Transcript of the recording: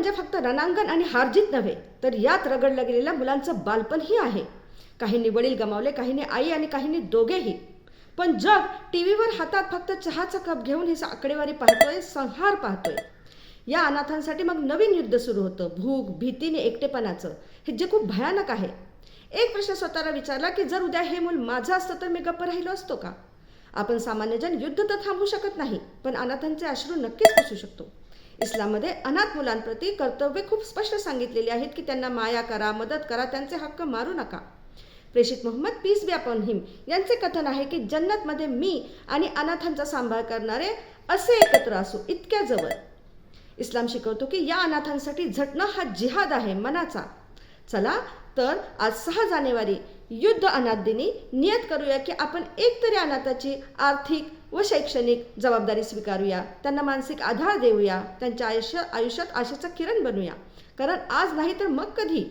म्हणजे फक्त रणांगण आणि हारजीत नव्हे, तर यात रगडलं गेलेल्या मुलांचं बालपणही आहे. काहींनी वडील गमावले, काहींनी आई आणि काहींनी दोघेही. पण जग टीव्हीवर हातात फक्त चहाचा कप घेऊन ही आकडेवारी पाहतोय, संहार पाहतोय. या अनाथांसाठी मग नवीन युद्ध सुरू होतं, भूक, भीतीने एकटेपणाचं, हे जे खूप भयानक आहे. एक प्रश्न स्वतःला विचारला की जर उद्या हे मूल माझं असतं तर मी गप्प राहिलो असतो का? आपण सामान्यजण युद्ध तर थांबवू शकत नाही, पण अनाथांचे अश्रू नक्कीच पुसू शकतो. इस्लाममध्ये अनाथ मुलांप्रती कर्तव्य खूप स्पष्ट सांगितलेली आहेत की त्यांना माया करा, मदत करा, त्यांचे हक्क मारू नका. प्रेषित मोहम्मद पीस बी अपॉन हिम यांचे कथन आहे की जन्नतमध्ये मी आणि अनाथांचा सांभाळ करणारे असे एकत्र असू, इतक्या जवळ. इस्लाम शिकवतो की या अनाथांसाठी झटणं हा जिहाद आहे, मनाचा. चला तर आज 6 जानेवारी युद्ध अनाथ दिनी नियत करूया की आपण एकतरी अनाथाची आर्थिक व शैक्षणिक जबाबदारी स्वीकारूया, त्यांना मानसिक आधार देऊया, त्यांच्या आयुष्यात आशेचा किरण बनूया. कारण आज नाही तर मग कधी.